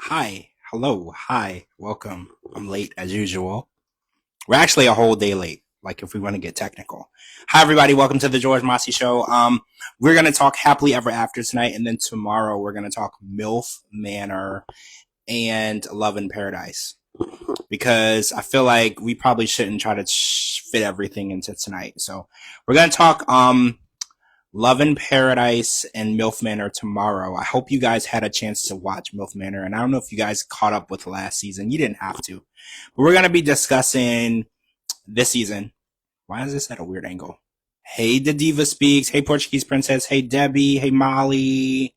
Hi, hello, hi, welcome. I'm late as usual. We're actually a whole day late, like if we want to get technical. Hi, everybody, welcome to the George Mossey Show. We're gonna talk happily ever after tonight, and then tomorrow we're gonna talk MILF Manor and Love in Paradise because I feel like we probably shouldn't try to fit everything into tonight. So we're gonna talk Love in Paradise and MILF Manor tomorrow. I hope you guys had a chance to watch MILF Manor, and I don't know if you guys caught up with last season. You didn't have to. But we're going to be discussing this season. Why is this at a weird angle? Hey, the Diva Speaks. Hey, Portuguese Princess. Hey, Debbie. Hey, Molly.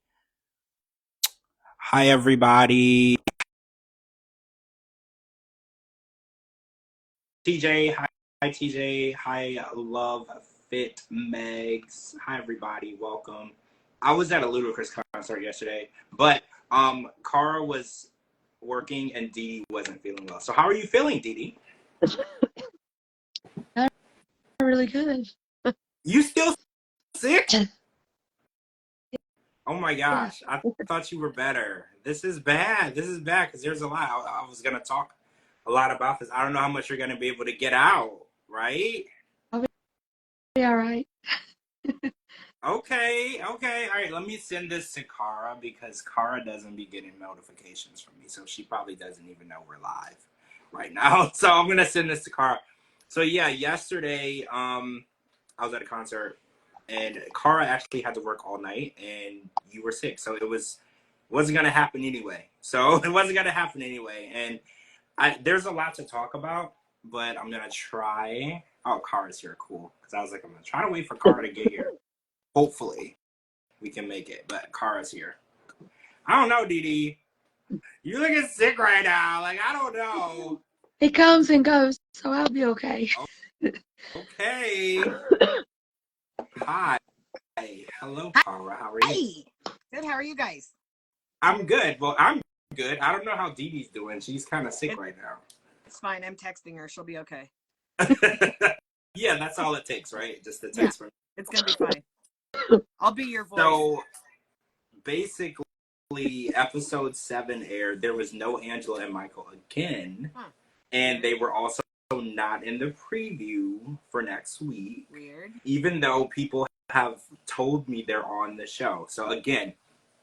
Hi, everybody. TJ. Hi, TJ. Hi, Love Fit Megs. Hi, everybody. Welcome. I was at a Ludacris concert yesterday, but Cara was working and Dee wasn't feeling well. So how are you feeling, Dee? Not really good. You still sick? Oh my Yeah. gosh, I thought you were better. This is bad. This is bad because there's a lot. I was gonna talk a lot about this. I don't know how much you're gonna be able to get out, right? I'll be all right. Okay. All right, let me send this to Cara because Cara doesn't be getting notifications from me, so she probably doesn't even know we're live right now. So I'm gonna send this to Cara. So yeah, yesterday, I was at a concert and Cara actually had to work all night and you were sick, so wasn't gonna happen anyway. And there's a lot to talk about, but I'm gonna try. Oh, Cara's here, cool. Because I was like, I'm gonna try to wait for Cara to get here. Hopefully we can make it, but Cara's here. I don't know, Dee. You looking sick right now. Like, I don't know. It comes and goes, so I'll be okay. Okay. Hi. Hello, Cara. How are you? Hi. Good. How are you guys? I'm good. Well, I'm good. I don't know how Dee's doing. She's kind of sick right now. It's fine. I'm texting her. She'll be okay. Yeah, that's all it takes, right? Just the text from. It's gonna be fine. I'll be your voice. So basically, episode 7 aired. There was no Angela and Michael again, and they were also not in the preview for next week. Weird. Even though people have told me they're on the show. So again,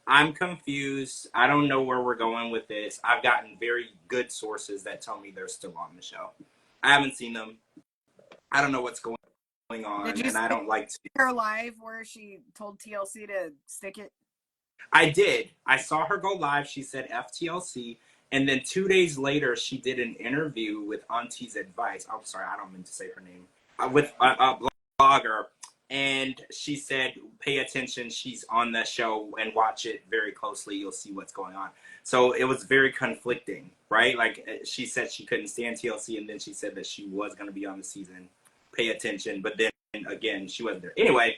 I'm confused. I don't know where we're going with this. I've gotten very good sources that tell me they're still on the show. I haven't seen them. I don't know what's going on, and I don't like to. Her live where she told TLC to stick it. I did. I saw her go live. She said FTLC, and then 2 days later, she did an interview with Auntie's Advice. I'm sorry, I don't mean to say her name. With a blogger, and she said, "Pay attention. She's on the show and watch it very closely. You'll see what's going on." So it was very conflicting, right? Like she said she couldn't stand TLC, and then she said that she was going to be on the season. Pay attention, but then again, she wasn't there. Anyway,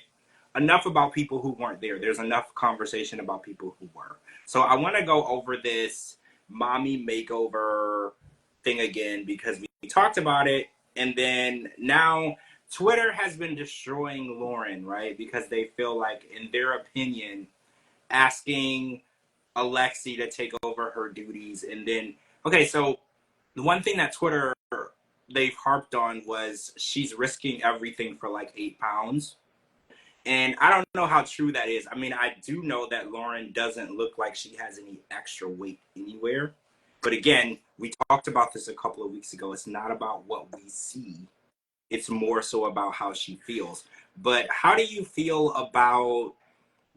enough about people who weren't there. There's enough conversation about people who were. So I want to go over this mommy makeover thing again because we talked about it, and then now Twitter has been destroying Lauren, right? Because they feel like, in their opinion, asking Alexi to take over her duties, and then okay, so the one thing that Twitter they've harped on was she's risking everything for like 8 pounds. And I don't know how true that is. I mean, I do know that Lauren doesn't look like she has any extra weight anywhere. But again, we talked about this a couple of weeks ago. It's not about what we see. It's more so about how she feels. But how do you feel about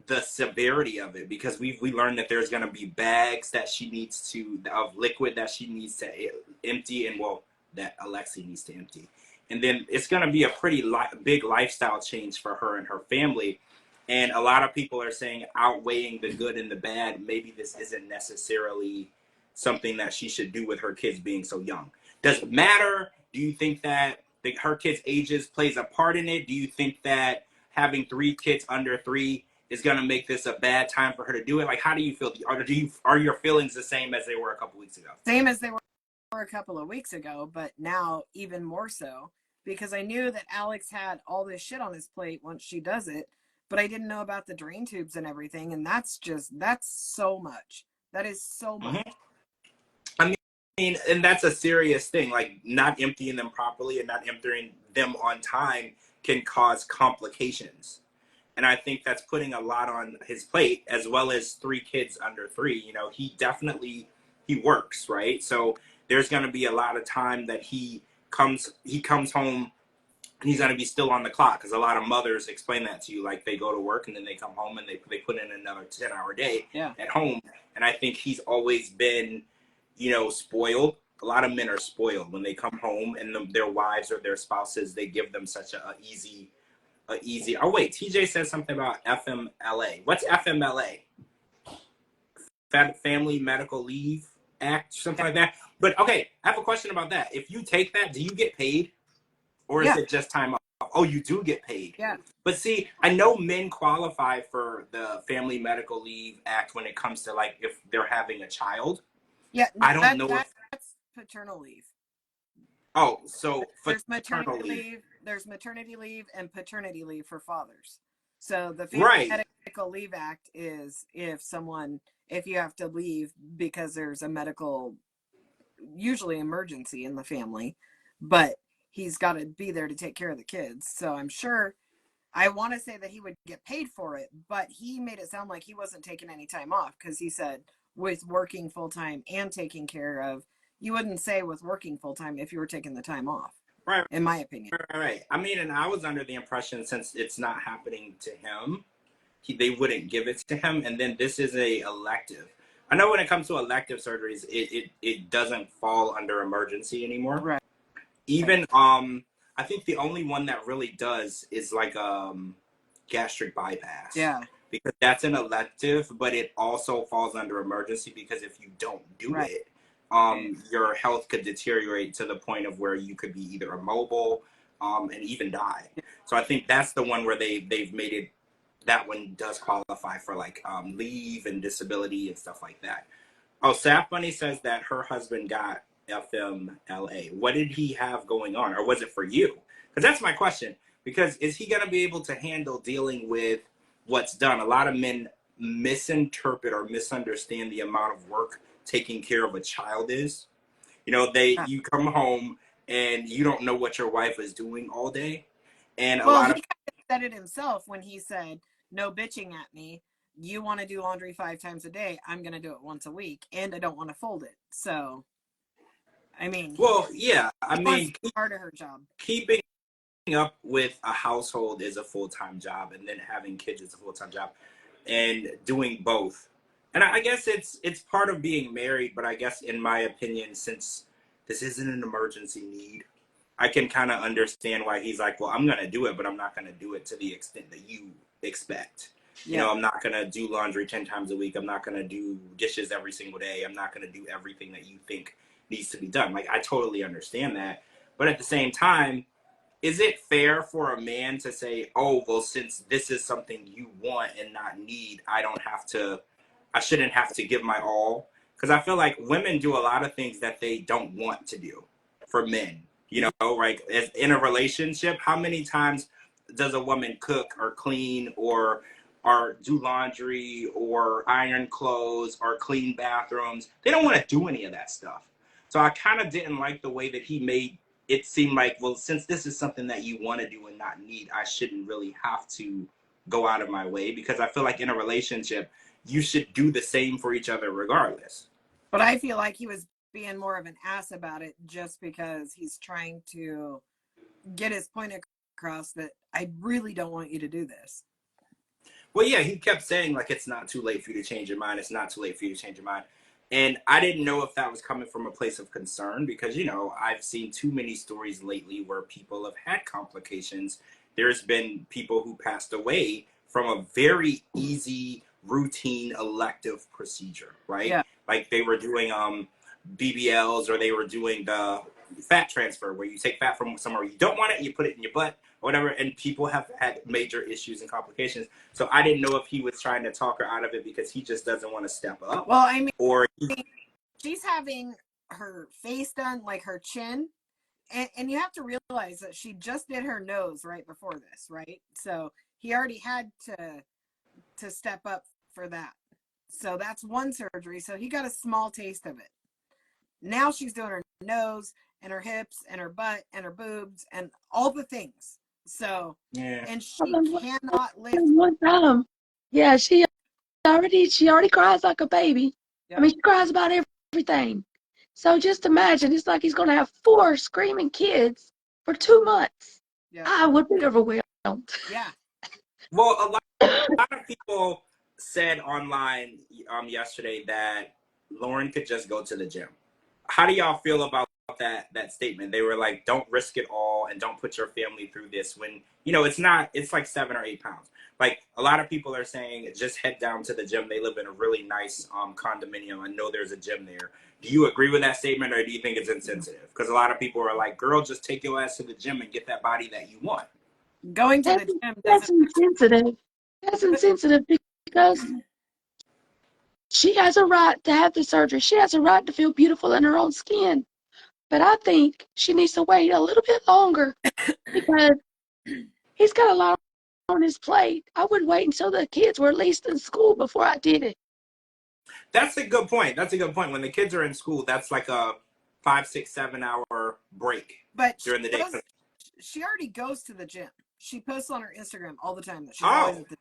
the severity of it? Because we learned that there's going to be bags that she needs to, of liquid that she needs to empty, and well, that Alexi needs to empty. And then it's going to be a pretty big lifestyle change for her and her family. And a lot of people are saying, outweighing the good and the bad, maybe this isn't necessarily something that she should do with her kids being so young. Does it matter? Do you think that her kids' ages plays a part in it? Do you think that having 3 kids under 3 is going to make this a bad time for her to do it? Like, how do you feel? Are your feelings the same as they were a couple weeks ago? Same as they were a couple of weeks ago, but now even more so, because I knew that Alex had all this shit on his plate once she does it, but I didn't know about the drain tubes and everything, and that's so much. That is so much. mean, and that's a serious thing. Like, not emptying them properly and not emptying them on time can cause complications. And I think that's putting a lot on his plate, as well as 3 kids under 3. You know, he works, right? So there's going to be a lot of time that he comes home and he's going to be still on the clock, because a lot of mothers explain that to you. Like, they go to work and then they come home and they put in another 10-hour day at home. And I think he's always been, spoiled. A lot of men are spoiled when they come home, and their wives or their spouses, they give them such a easy. Oh wait, TJ says something about FMLA. What's FMLA? Family Medical Leave Act, something like that. But okay, I have a question about that. If you take that, do you get paid? Or is it just time off? Oh, you do get paid. Yeah. But see, I know men qualify for the Family Medical Leave Act when it comes to, like, if they're having a child. Yeah. I don't know that's paternal leave. Oh, so There's paternal maternity leave. there's maternity leave and paternity leave for fathers. So the Family Medical Leave Act is if you have to leave because there's a medical, usually emergency in the family, but he's got to be there to take care of the kids. So I'm sure, I want to say that he would get paid for it, but he made it sound like he wasn't taking any time off, because he said with working full time and taking care of, you wouldn't say with working full time if you were taking the time off. Right. In my opinion. Right. I mean, and I was under the impression, since it's not happening to him, they wouldn't give it to him. And then this is a elective. I know when it comes to elective surgeries, it doesn't fall under emergency anymore. Right. Even I think the only one that really does is like gastric bypass. Yeah. Because that's an elective, but it also falls under emergency, because if you don't do it, your health could deteriorate to the point of where you could be either immobile and even die. So I think that's the one where they've made it, that one does qualify for like leave and disability and stuff like that. Oh, Saf Bunny says that her husband got FMLA. What did he have going on? Or was it for you? Because that's my question. Because is he going to be able to handle dealing with what's done? A lot of men misinterpret or misunderstand the amount of work taking care of a child is. You come home and you don't know what your wife is doing all day. And he kind of said it himself when he said, no bitching at me. You want to do laundry 5 times a day. I'm going to do it once a week, and I don't want to fold it. So, I mean, well, yeah, I mean, part of her job. Keeping up with a household is a full-time job, and then having kids is a full-time job, and doing both. And I guess it's part of being married, but I guess in my opinion, since this isn't an emergency need, I can kind of understand why he's like, well, I'm going to do it, but I'm not going to do it to the extent that you expect. Yeah. I'm not going to do laundry 10 times a week. I'm not going to do dishes every single day. I'm not going to do everything that you think needs to be done. Like, I totally understand that. But at the same time, is it fair for a man to say, oh, well, since this is something you want and not need, I shouldn't have to give my all? Because I feel like women do a lot of things that they don't want to do for men. Right? As in a relationship, how many times does a woman cook or clean or do laundry or iron clothes or clean bathrooms? They don't want to do any of that stuff. So I kind of didn't like the way that he made it seem like, well, since this is something that you want to do and not need, I shouldn't really have to go out of my way, because I feel like in a relationship, you should do the same for each other regardless. But I feel like he was being more of an ass about it just because he's trying to get his point across that I really don't want you to do this. Well, yeah, he kept saying, like, it's not too late for you to change your mind. It's not too late for you to change your mind. And I didn't know if that was coming from a place of concern, because, I've seen too many stories lately where people have had complications. There's been people who passed away from a very easy, routine, elective procedure, right? Yeah. Like they were doing BBLs, or they were doing the fat transfer, where you take fat from somewhere you don't want it and you put it in your butt or whatever, and people have had major issues and complications. So I didn't know if he was trying to talk her out of it because he just doesn't want to step up. Well, I mean, or she's having her face done, like her chin, and you have to realize that she just did her nose right before this, right? So he already had to step up for that. So that's one surgery. So he got a small taste of it. Now she's doing her nose and her hips and her butt and her boobs and all the things. So, Yeah. and she cannot lift. One time, yeah, she already cries like a baby. Yep. I mean, she cries about everything. So just imagine, it's like he's going to have 4 screaming kids for 2 months. Yep. I would be overwhelmed. Yeah. Well, a lot of people said online yesterday that Lauren could just go to the gym. How do y'all feel about that statement? They were like, don't risk it all and don't put your family through this when, you know, it's like 7 or 8 pounds. Like, a lot of people are saying just head down to the gym. They live in a really nice condominium. I know there's a gym there. Do you agree with that statement, or do you think it's insensitive? Because a lot of people are like, girl, just take your ass to the gym and get that body that you want. Going to the gym That's doesn't. insensitive. That's insensitive because she has a right to have the surgery. She has a right to feel beautiful in her own skin. But I think she needs to wait a little bit longer because he's got a lot on his plate. I would wait until the kids were at least in school before I did it. That's a good point. That's a good point. When the kids are in school, that's like a 5, 6, 7 hour break But during the day. she already goes to the gym. She posts on her Instagram all the time that she's Oh. always at the.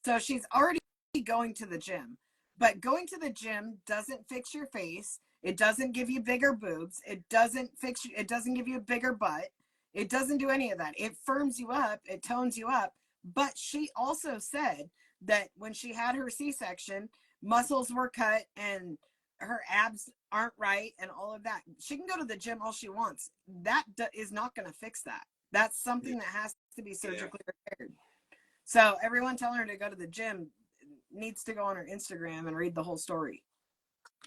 So she's already going to the gym. But going to the gym doesn't fix your face. It doesn't give you bigger boobs. It doesn't give you a bigger butt. It doesn't do any of that. It firms you up. It tones you up. But she also said that when she had her C-section, muscles were cut and her abs aren't right and all of that. She can go to the gym all she wants. That is not going to fix that. That's something that has to be surgically repaired. So everyone telling her to go to the gym needs to go on her Instagram and read the whole story.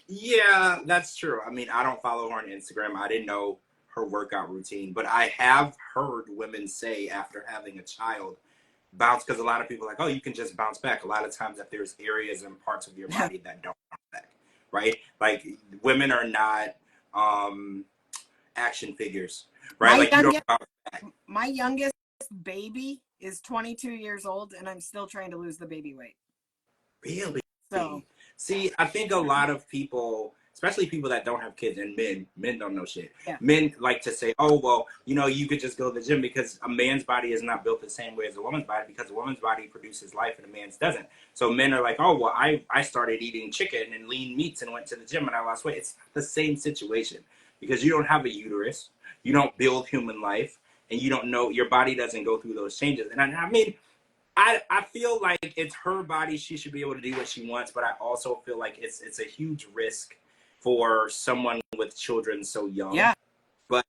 Yeah, that's true. I mean, I don't follow her on Instagram. I didn't know her workout routine, but I have heard women say after having a child, bounce, because a lot of people are like, oh, you can just bounce back. A lot of times if there's areas and parts of your body that don't bounce back, right? Like, women are not action figures, right? Like, you don't bounce back. My youngest baby is 22 years old and I'm still trying to lose the baby weight. Really? So, see, I think a lot of people, especially people that don't have kids, and men don't know shit. Yeah. Men like to say, oh, well, you know, you could just go to the gym, because a man's body is not built the same way as a woman's body, because a woman's body produces life and a man's doesn't. So men are like, oh, well, I started eating chicken and lean meats and went to the gym and I lost weight. It's the same situation, because you don't have a uterus, you don't build human life, and you don't know, your body doesn't go through those changes. And I mean, I feel like it's her body. She should be able to do what she wants, but I also feel like it's a huge risk for someone with children so young. yeah. But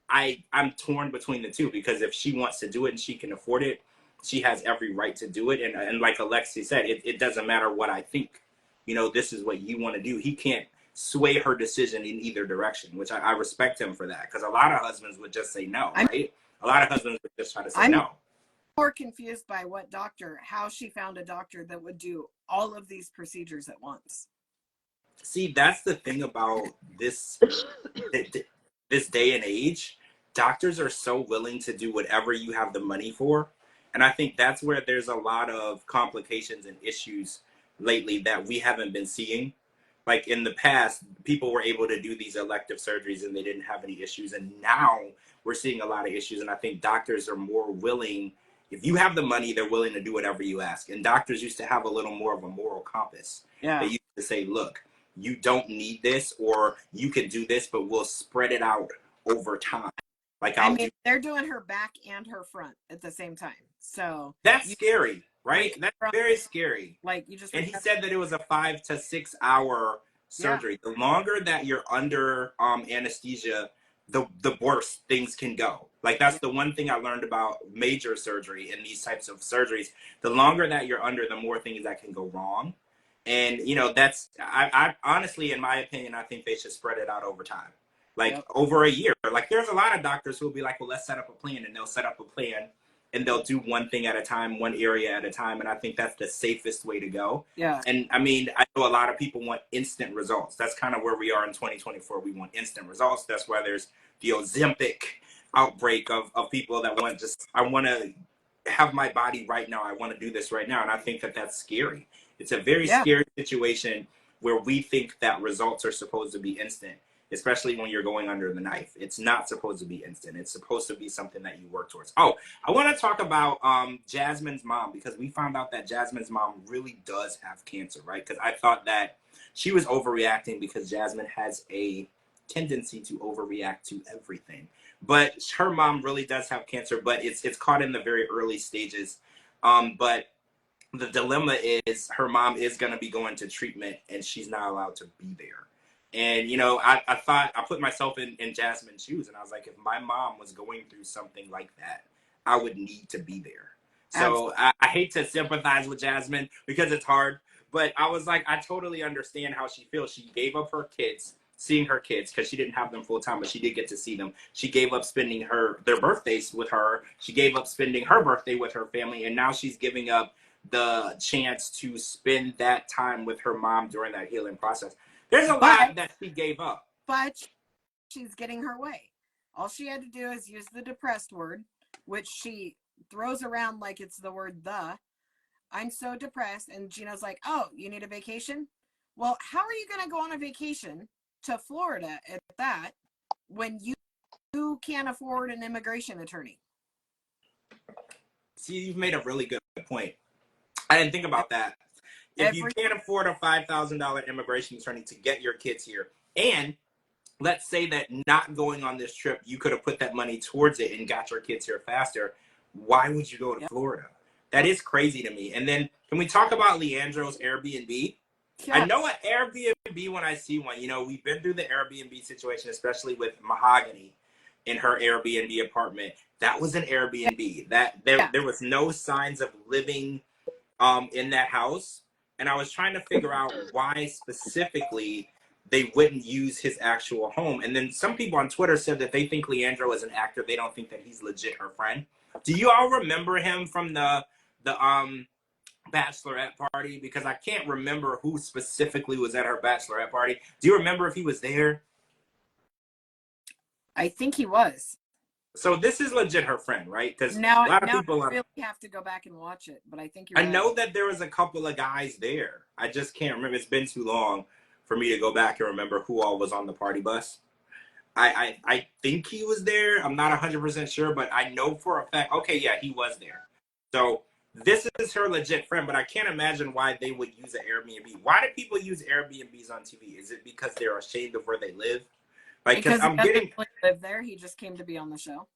I'm torn between the two, because if she wants to do it and she can afford it, she has every right to do it. And like Alexi said, it doesn't matter what I think. You know, this is what you want to do. He can't sway her decision in either direction, which I respect him for that, because a lot of husbands would just say no, right? A lot of husbands would just try to say no. More confused by how she found a doctor that would do all of these procedures at once. See, that's the thing about this day and age. Doctors are so willing to do whatever you have the money for. And I think that's where there's a lot of complications and issues lately that we haven't been seeing. Like, in the past, people were able to do these elective surgeries and they didn't have any issues. And now we're seeing a lot of issues. And I think doctors are more willing. If you have the money, they're willing to do whatever you ask. And doctors used to have a little more of a moral compass. Yeah. They used to say, look, you don't need this, or you can do this, but we'll spread it out over time. Like, they're doing her back and her front at the same time. So that's scary, right? That's very scary. Like, you just. And he said that it was a 5 to 6 hour surgery. Yeah. The longer that you're under anesthesia, the worse things can go. Like, that's the one thing I learned about major surgery and these types of surgeries. The longer that you're under, the more things that can go wrong. And, you know, that's, I honestly, in my opinion, I think they should spread it out over time. Like, over a year. Like, there's a lot of doctors who will be like, well, let's set up a plan. And they'll set up a plan and they'll do one thing at a time, one area at a time. And I think that's the safest way to go. Yeah. And I mean, I know a lot of people want instant results. That's kind of where we are in 2024. We want instant results. That's why there's the Ozempic outbreak of people that want I want to have my body right now. I want to do this right now. And I think that that's scary. It's a very scary situation where we think that results are supposed to be instant, especially when you're going under the knife. It's not supposed to be instant. It's supposed to be something that you work towards. Oh, I want to talk about Jasmine's mom, because we found out that Jasmine's mom really does have cancer, right? Because I thought that she was overreacting because Jasmine has a tendency to overreact to everything. But her mom really does have cancer, but it's caught in the very early stages. But the dilemma is her mom is going to be going to treatment and she's not allowed to be there. And, you know, I thought, I put myself in Jasmine's shoes, and I was like, if my mom was going through something like that, I would need to be there. So I hate to sympathize with Jasmine because it's hard, but I was like, I totally understand how she feels. She gave up her kids, seeing her kids, because she didn't have them full time, but she did get to see them. She gave up spending their birthdays with her. She gave up spending her birthday with her family, and now she's giving up the chance to spend that time with her mom during that healing process. There's a lot that she gave up. But she's getting her way. All she had to do is use the depressed word, which she throws around like it's the word the. I'm so depressed. And Gina's like, oh, you need a vacation? Well, how are you going to go on a vacation to Florida at that when you can't afford an immigration attorney? See, you've made a really good point. I didn't think about that. If you can't afford a $5,000 immigration attorney to get your kids here, and let's say that not going on this trip, you could have put that money towards it and got your kids here faster, why would you go to Florida? That is crazy to me. And then can we talk about Leandro's Airbnb? Yes. I know an Airbnb when I see one. You know, we've been through the Airbnb situation, especially with Mahogany in her Airbnb apartment. That was an Airbnb. There was no signs of living in that house. And I was trying to figure out why specifically they wouldn't use his actual home. And then some people on Twitter said that they think Leandro is an actor. They don't think that he's legit her friend. Do you all remember him from the bachelorette party? Because I can't remember who specifically was at her bachelorette party. Do you remember if he was there? I think he was. So this is legit her friend, right? Because now, a lot of people I really have to go back and watch it, but I think you're right. I know that there was a couple of guys there. I just can't remember. It's been too long for me to go back and remember who all was on the party bus. I think he was there. I'm not 100% sure, but I know for a fact. Okay, yeah, he was there. So this is her legit friend, but I can't imagine why they would use an Airbnb. Why do people use Airbnbs on TV? Is it because they're ashamed of where they live? Like, because I'm getting live there. He just came to be on the show.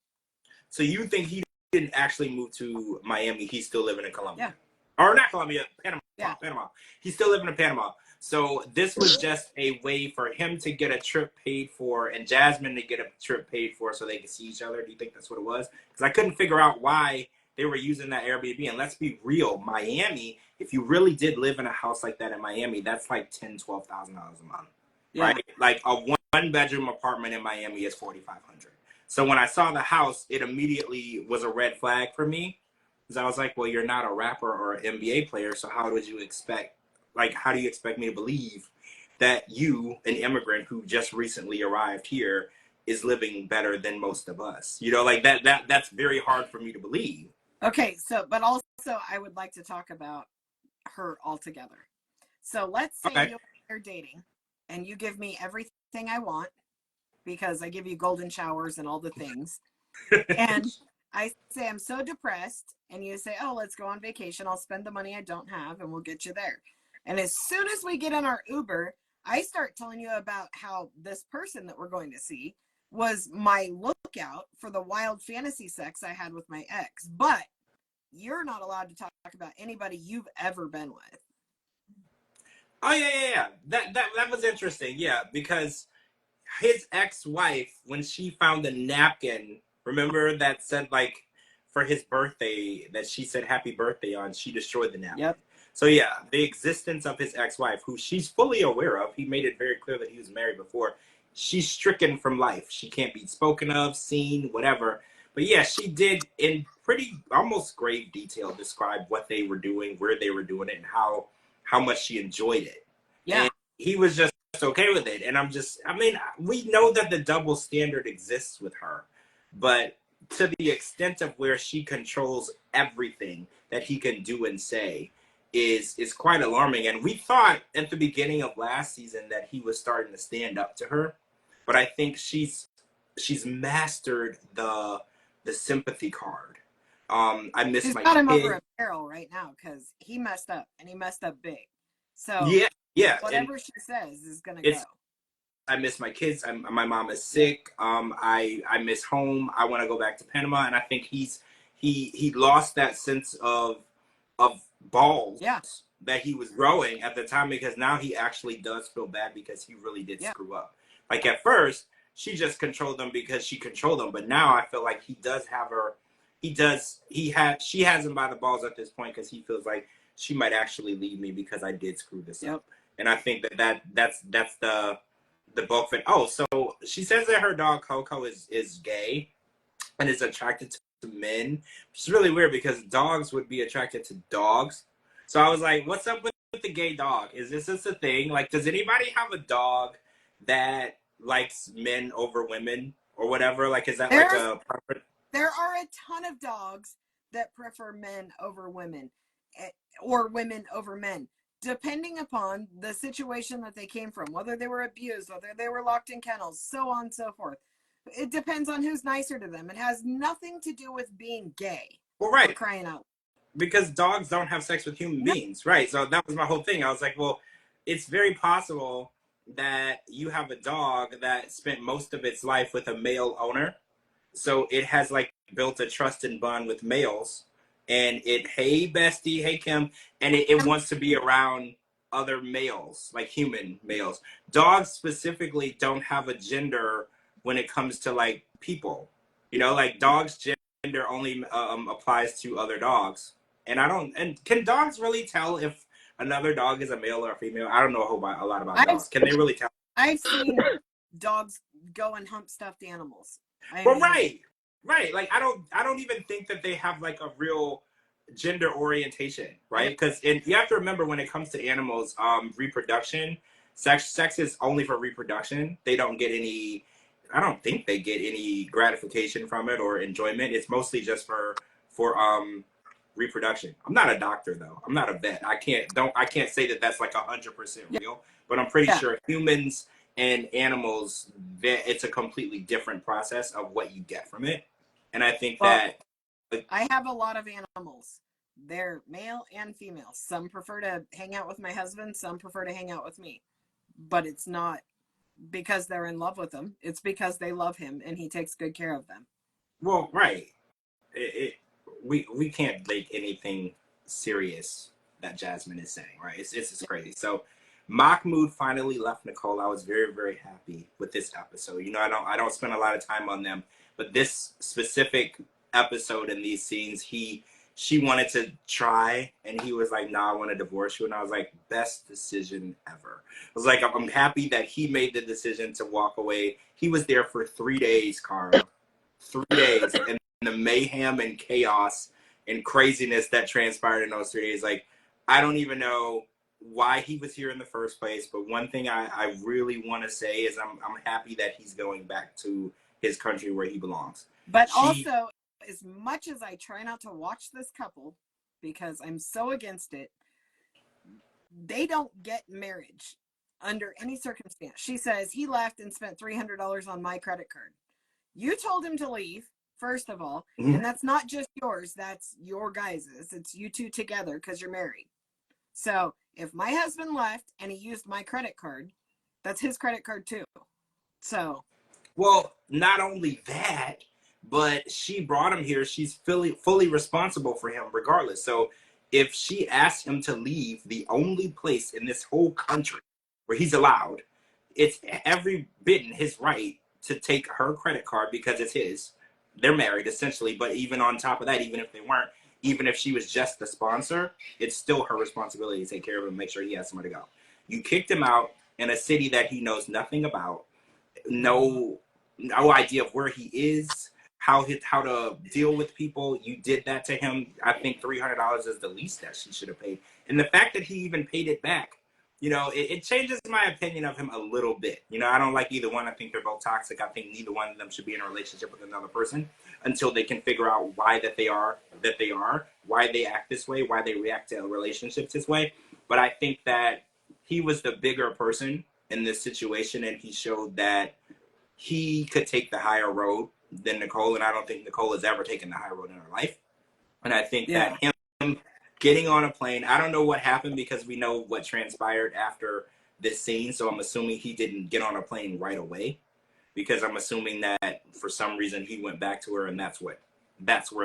So you think he didn't actually move to Miami? He's still living in Colombia. Yeah. Or not Colombia, Panama. Yeah. Panama. He's still living in Panama. So this was just a way for him to get a trip paid for and Jasmine to get a trip paid for so they could see each other. Do you think that's what it was? Because I couldn't figure out why they were using that Airbnb. And let's be real, Miami, if you really did live in a house like that in Miami, that's like $10,000, $12,000 a month. Yeah. Right? Like a one-bedroom apartment in Miami is $4,500. So when I saw the house, it immediately was a red flag for me. Because I was like, well, you're not a rapper or an NBA player, so how would you expect, like, how do you expect me to believe that you, an immigrant who just recently arrived here, is living better than most of us? You know, like that's very hard for me to believe. Okay, so, but also I would like to talk about her altogether. So let's say you're dating and you give me everything I want, because I give you golden showers and all the things. And I say, I'm so depressed. And you say, oh, let's go on vacation. I'll spend the money I don't have and we'll get you there. And as soon as we get in our Uber, I start telling you about how this person that we're going to see was my lookout for the wild fantasy sex I had with my ex. But you're not allowed to talk about anybody you've ever been with. Oh, yeah. That was interesting. Yeah, because his ex-wife, when she found the napkin, remember that said, like, for his birthday, that she said happy birthday on, she destroyed the napkin. Yep. So yeah, the existence of his ex-wife, who she's fully aware of, he made it very clear that he was married before, she's stricken from life. She can't be spoken of, seen, whatever. But yeah, she did in pretty, almost grave detail, describe what they were doing, where they were doing it, and how much she enjoyed it. Yeah. And he was just okay with it. And we know that the double standard exists with her, but to the extent of where she controls everything that he can do and say, is quite alarming. And we thought at the beginning of last season that he was starting to stand up to her, but I think she's mastered the sympathy card. I miss She's my got him over kid. a barrel right now because he messed up and he messed up big. So Yeah, yeah, and whatever she says is gonna go. it's I miss my kids. My mom is sick. I miss home. I want to go back to Panama, and I think he lost that sense of balls Yeah. that he was growing at the time, because now he actually does feel bad because he really did Yeah. screw up. Like at first, she just controlled him because she controlled him, but now I feel like he does have her. She has him by the balls at this point because he feels like she might actually leave me because I did screw this up. And I think that's the bulk of it. Oh, so she says that her dog Coco is gay and is attracted to men. It's really weird because dogs would be attracted to dogs. So I was like, what's up with the gay dog? Is this a thing? Like, does anybody have a dog that likes men over women or whatever? Like, is that like a preference? There are a ton of dogs that prefer men over women, or women over men, depending upon the situation that they came from, whether they were abused, whether they were locked in kennels, so on and so forth. It depends on who's nicer to them. It has nothing to do with being gay. Well, right. Crying out. Because dogs don't have sex with human beings, right? So that was my whole thing. I was like, well, it's very possible that you have a dog that spent most of its life with a male owner. So it has like built a trust and bond with males, and hey bestie, hey Kim, and it wants to be around other males, like human males. Dogs specifically don't have a gender when it comes to like people, like dogs gender only applies to other dogs. And can dogs really tell if another dog is a male or a female? I don't know a lot about dogs. Can they really tell? I've seen dogs go and hump stuffed animals. Well, right. Like I don't even think that they have like a real gender orientation, right? Because you have to remember, when it comes to animals, reproduction, sex is only for reproduction. They don't get any. I don't think they get any gratification from it or enjoyment. It's mostly just for reproduction. I'm not a doctor though. I'm not a vet. I can't say that that's like 100% real, but I'm pretty sure humans and animals, it's a completely different process of what you get from it. And I think that I have a lot of animals. They're male and female. Some prefer to hang out with my husband, some prefer to hang out with me. But it's not because they're in love with him. It's because they love him and he takes good care of them. Well, right. We can't make anything serious that Jasmine is saying, right? It's crazy. So Mahmoud finally left Nicole. I was very, very happy with this episode. I don't spend a lot of time on them, but this specific episode and these scenes, she wanted to try, and he was like, "Nah, I want to divorce you." And I was like, "Best decision ever." I was like, "I'm happy that he made the decision to walk away." He was there for 3 days, Cara. 3 days, and the mayhem and chaos and craziness that transpired in those 3 days. Like, I don't even know why he was here in the first place, but one thing I really want to say is I'm happy that he's going back to his country where he belongs. But also, as much as I try not to watch this couple because I'm so against it, they don't get marriage under any circumstance. She says he left and spent $300 on my credit card. You told him to leave, first of all, and that's not just yours, that's your guys's. It's you two together because you're married. So if my husband left and he used my credit card, that's his credit card too. So, well, not only that, but she brought him here. She's fully responsible for him regardless. So if she asked him to leave the only place in this whole country where he's allowed, it's every bit in his right to take her credit card because it's his. They're married essentially, but even on top of that, even if they weren't, even if she was just the sponsor, it's still her responsibility to take care of him and make sure he has somewhere to go. You kicked him out in a city that he knows nothing about, no idea of where he is, how to deal with people. You did that to him. I think $300 is the least that she should have paid. And the fact that he even paid it back, it changes my opinion of him a little bit. I don't like either one. I think they're both toxic. I think neither one of them should be in a relationship with another person. until they can figure out why they are, why they act this way, why they react to relationships this way. But I think that he was the bigger person in this situation, and he showed that he could take the higher road than Nicole, and I don't think Nicole has ever taken the high road in her life. And I think that him getting on a plane, I don't know what happened because we know what transpired after this scene, so I'm assuming he didn't get on a plane right away, because I'm assuming that for some reason he went back to her, and that's where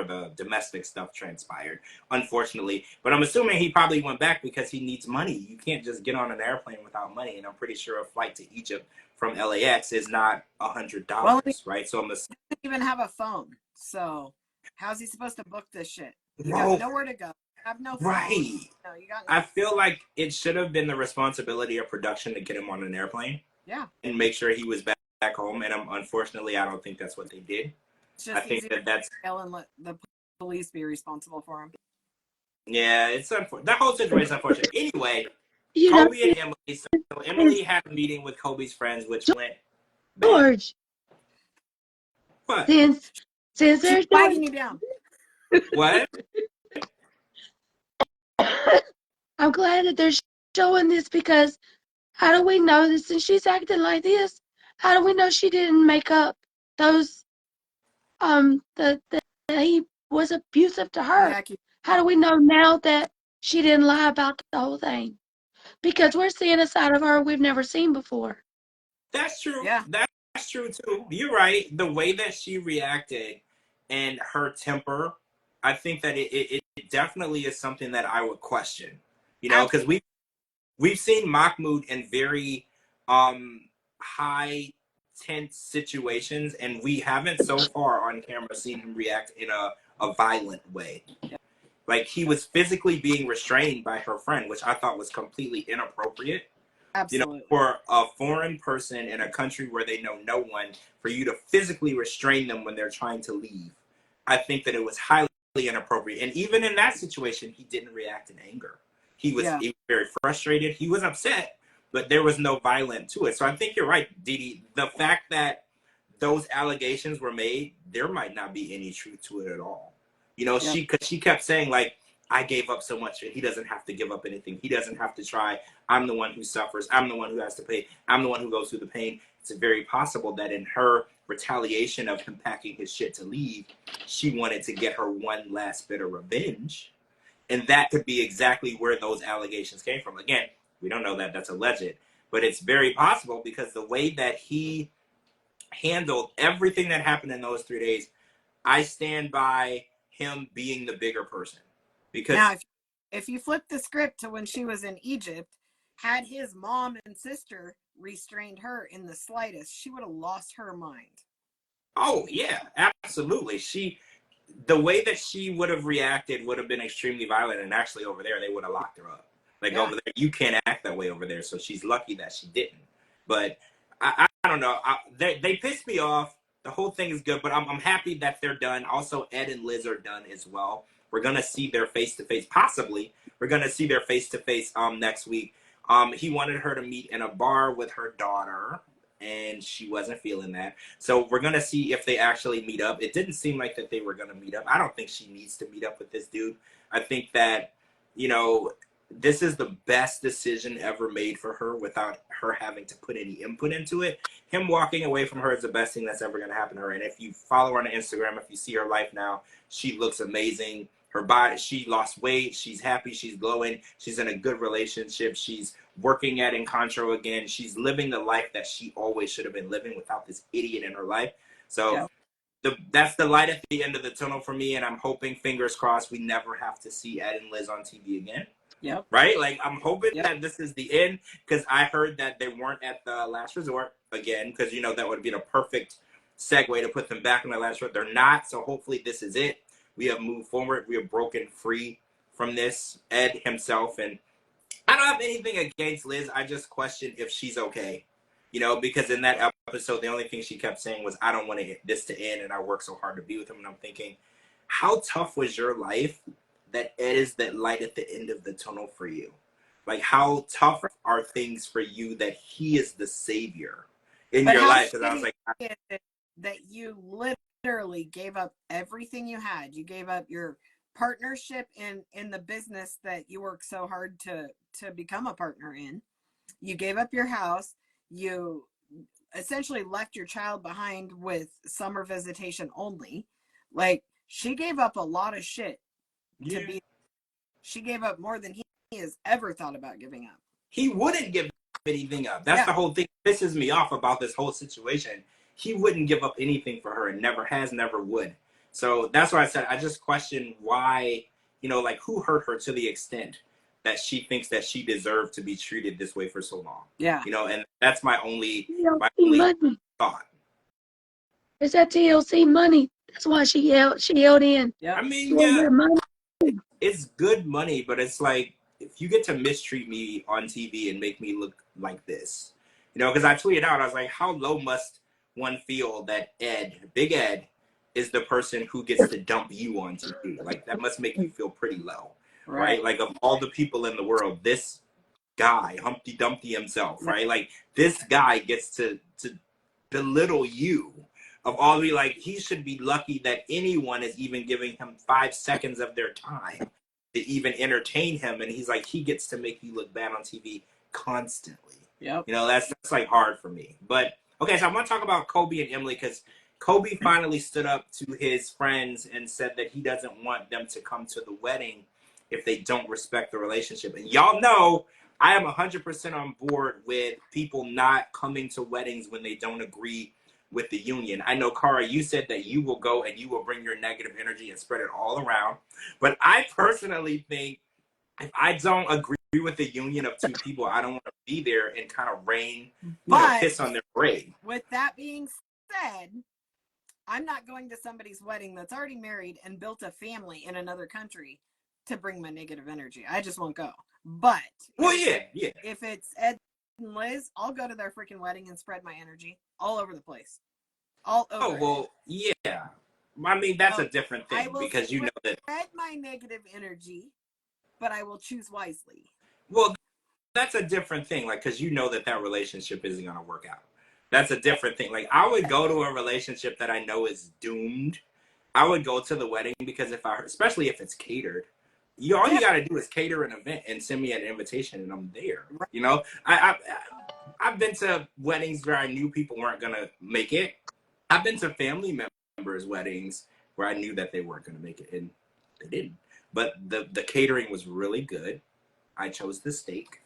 the domestic stuff transpired, unfortunately. But I'm assuming he probably went back because he needs money. You can't just get on an airplane without money, and I'm pretty sure a flight to Egypt from LAX is not $100, well, right? So he doesn't even have a phone, so how's he supposed to book this shit? You Bro, got nowhere to go. Have no phone. right. No, you got. I feel like it should have been the responsibility of production to get him on an airplane. Yeah. And make sure he was back home. And unfortunately, I don't think that's what they did. It's just I think that's and let the police be responsible for him. Yeah, it's unfortunate. That whole situation is unfortunate. Anyway, You know, Kobe and Emily. So Emily had a meeting with Kobe's friends, which went bad. George, What? since they're She's wagging you down. What? I'm glad that they're showing this, because how do we know this? And she's acting like this. How do we know she didn't make up those that he was abusive to her? Yeah, How do we know now that she didn't lie about the whole thing? Because we're seeing a side of her we've never seen before. That's true. Yeah. That's true too. You're right. The way that she reacted and her temper, I think that it definitely is something that I would question. You know, because we've seen Mahmoud in very high tense situations, and we haven't so far on camera seen him react in a violent way. Yeah. Like, he was physically being restrained by her friend, which I thought was completely inappropriate. Absolutely. You know, for a foreign person in a country where they know no one, for you to physically restrain them when they're trying to leave, I think that it was highly inappropriate. And even in that situation, he didn't react in anger. He was very frustrated. He was upset, but there was no violence to it. So I think you're right, Didi. The fact that those allegations were made, there might not be any truth to it at all. You know, she kept saying, like, I gave up so much, and he doesn't have to give up anything. He doesn't have to try. I'm the one who suffers. I'm the one who has to pay. I'm the one who goes through the pain. It's very possible that in her retaliation of him packing his shit to leave, she wanted to get her one last bit of revenge. And that could be exactly where those allegations came from. Again, we don't know that. That's alleged. But it's very possible, because the way that he handled everything that happened in those 3 days, I stand by him being the bigger person. Because now, if you flip the script to when she was in Egypt, had his mom and sister restrained her in the slightest, she would have lost her mind. Oh yeah, absolutely. The way that she would have reacted would have been extremely violent, and actually over there they would have locked her up. Like, over there, you can't act that way over there, so she's lucky that she didn't. But I don't know. They pissed me off. The whole thing is good, but I'm happy that they're done. Also, Ed and Liz are done as well. We're gonna see their face to face. Possibly, we're gonna see their face to face next week. He wanted her to meet in a bar with her daughter, and she wasn't feeling that. So we're gonna see if they actually meet up. It didn't seem like that they were gonna meet up. I don't think she needs to meet up with this dude. I think that, you know, this is the best decision ever made for her without her having to put any input into it. Him walking away from her is the best thing that's ever going to happen to her. And if you follow her on Instagram, if you see her life now, she looks amazing. Her body, she lost weight. She's happy. She's glowing. She's in a good relationship. She's working at Encontro again. She's living the life that she always should have been living without this idiot in her life. So that's the light at the end of the tunnel for me. And I'm hoping, fingers crossed, we never have to see Ed and Liz on TV again. Yep. Right? Like, I'm hoping that this is the end, because I heard that they weren't at the Last Resort again, because, you know, that would be the perfect segue to put them back in the Last Resort. They're not, so hopefully this is it. We have moved forward. We have broken free from this, Ed himself, and I don't have anything against Liz. I just question if she's okay. You know, because in that episode, the only thing she kept saying was, I don't want this to end, and I work so hard to be with him. And I'm thinking, how tough was your life that Ed is that light at the end of the tunnel for you? Like, how tough are things for you that he is the savior in your life? Because I was like, that you literally literally gave up everything you had. You gave up your partnership in the business that you worked so hard to become a partner in. You gave up your house. You essentially left your child behind with summer visitation only. Like, she gave up a lot of shit to be. She gave up more than he has ever thought about giving up. He wouldn't give anything up. That's the whole thing that pisses me off about this whole situation. He wouldn't give up anything for her and never has, never would. So that's why I said I just question why, like, who hurt her to the extent that she thinks that she deserved to be treated this way for so long. Yeah. And that's my only money. thought. It's that TLC money. That's why she held in. Yeah. I mean, yeah, money. It's good money, but it's like, if you get to mistreat me on TV and make me look like this, because I tweeted out, I was like, how low must one feel that Big Ed, is the person who gets to dump you on TV? Like, that must make you feel pretty low, right? Like, of all the people in the world, this guy, Humpty Dumpty himself, right? Like, this guy gets to belittle you. Of all the, like, he should be lucky that anyone is even giving him 5 seconds of their time to even entertain him, and he's like, he gets to make you look bad on TV constantly. Yep. That's like hard for me. But okay, so I want to talk about Kobe and Emily, because Kobe finally stood up to his friends and said that he doesn't want them to come to the wedding if they don't respect the relationship. And y'all know I am 100% on board with people not coming to weddings when they don't agree with the union. I know, Cara, you said that you will go and you will bring your negative energy and spread it all around. But I personally think if I don't agree with the union of two people, I don't want to be there and kind of piss on their parade. With that being said, I'm not going to somebody's wedding that's already married and built a family in another country to bring my negative energy. I just won't go. But if it's Ed and Liz, I'll go to their freaking wedding and spread my energy all over the place. All over. Oh, well, yeah. I mean, that's a different thing, because you know that. Spread my negative energy, but I will choose wisely. Well, that's a different thing, like, because you know that relationship isn't going to work out. That's a different thing. Like, I would go to a relationship that I know is doomed. I would go to the wedding because especially if it's catered, all you got to do is cater an event and send me an invitation and I'm there. I've been to weddings where I knew people weren't going to make it. I've been to family members' weddings where I knew that they weren't going to make it, and they didn't. But the catering was really good. I chose the steak,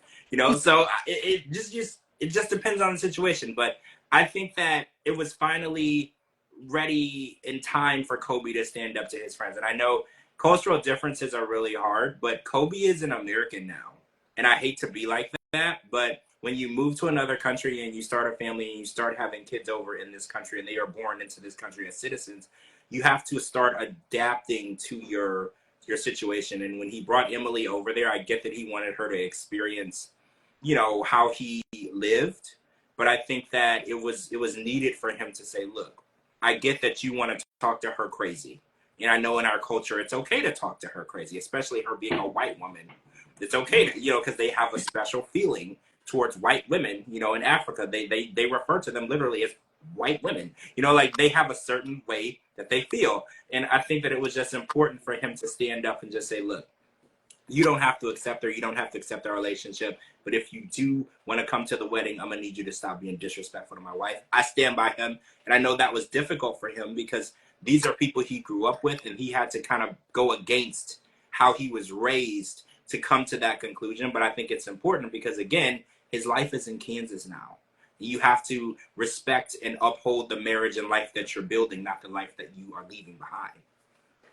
so it just depends on the situation. But I think that it was finally ready in time for Kobe to stand up to his friends. And I know cultural differences are really hard, but Kobe is an American now. And I hate to be like that, but when you move to another country and you start a family and you start having kids over in this country and they are born into this country as citizens, you have to start adapting to your situation. And when he brought Emily over there, I get that he wanted her to experience, how he lived. But I think that it was needed for him to say, look, I get that you want to talk to her crazy. And I know in our culture, it's okay to talk to her crazy, especially her being a white woman. It's okay, because they have a special feeling towards white women. In Africa, they refer to them literally as white women. Like, they have a certain way that they feel. And I think that it was just important for him to stand up and just say, look, you don't have to accept her. You don't have to accept our relationship. But if you do want to come to the wedding, I'm going to need you to stop being disrespectful to my wife. I stand by him. And I know that was difficult for him because these are people he grew up with, and he had to kind of go against how he was raised to come to that conclusion. But I think it's important because, again, his life is in Kansas now. You have to respect and uphold the marriage and life that you're building, not the life that you are leaving behind.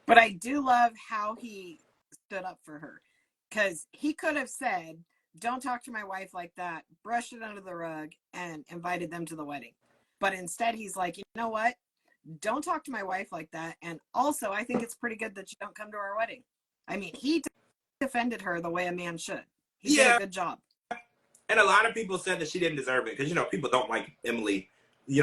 But I do love how he stood up for her, because he could have said, don't talk to my wife like that, brushed it under the rug, and invited them to the wedding. But instead, he's like, you know what? Don't talk to my wife like that. And also, I think it's pretty good that you don't come to our wedding. I mean, he defended her the way a man should. He did a good job. And a lot of people said that she didn't deserve it because, people don't like Emily,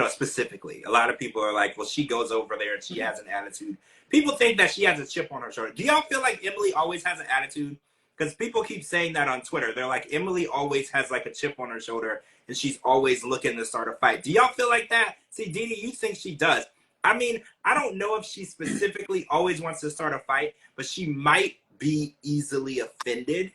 specifically. A lot of people are like, well, she goes over there and she has an attitude. People think that she has a chip on her shoulder. Do y'all feel like Emily always has an attitude? Because people keep saying that on Twitter. They're like, Emily always has like a chip on her shoulder and she's always looking to start a fight. Do y'all feel like that? See, Dee Dee, you think she does. I mean, I don't know if she specifically always wants to start a fight, but she might be easily offended.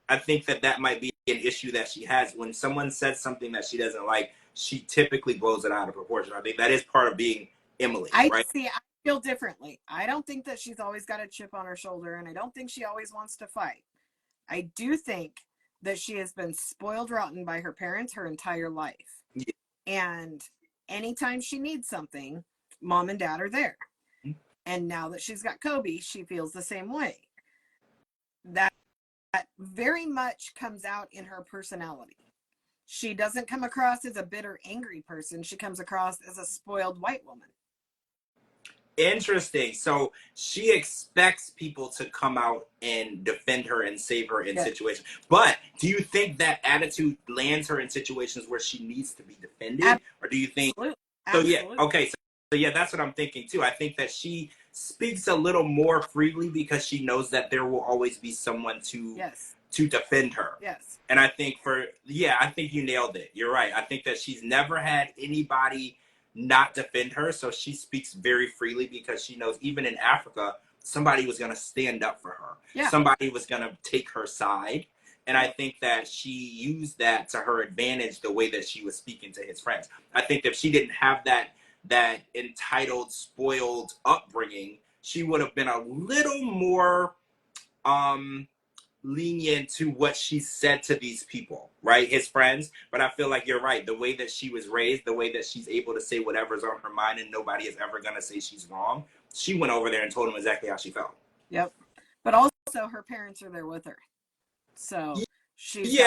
I think that might be an issue that she has. When someone says something that she doesn't like, she typically blows it out of proportion. I think that is part of being Emily, right? I feel differently. I don't think that she's always got a chip on her shoulder, and I don't think she always wants to fight. I do think that she has been spoiled rotten by her parents her entire life. Yeah. And anytime she needs something, mom and dad are there. And now that she's got Kobe, she feels the same way. That very much comes out in her personality. She doesn't come across as a bitter, angry person. She comes across as a spoiled white woman. Interesting. So she expects people to come out and defend her and save her in situations. But do you think that attitude lands her in situations where she needs to be defended? Or do you think... Absolutely. So, yeah, okay. So, yeah, that's what I'm thinking, too. I think that she speaks a little more freely because she knows that there will always be someone to defend her. Yes. And I think I think you nailed it. You're right. I think that she's never had anybody not defend her, so she speaks very freely because she knows even in Africa, somebody was going to stand up for her. Yeah. Somebody was going to take her side. And I think that she used that to her advantage the way that she was speaking to his friends. I think that if she didn't have that entitled, spoiled upbringing, she would have been a little more lenient to what she said to these people, right? His friends. But I feel like you're right. The way that she was raised, the way that she's able to say whatever's on her mind and nobody is ever going to say she's wrong, she went over there and told him exactly how she felt. Yep. But also her parents are there with her. So she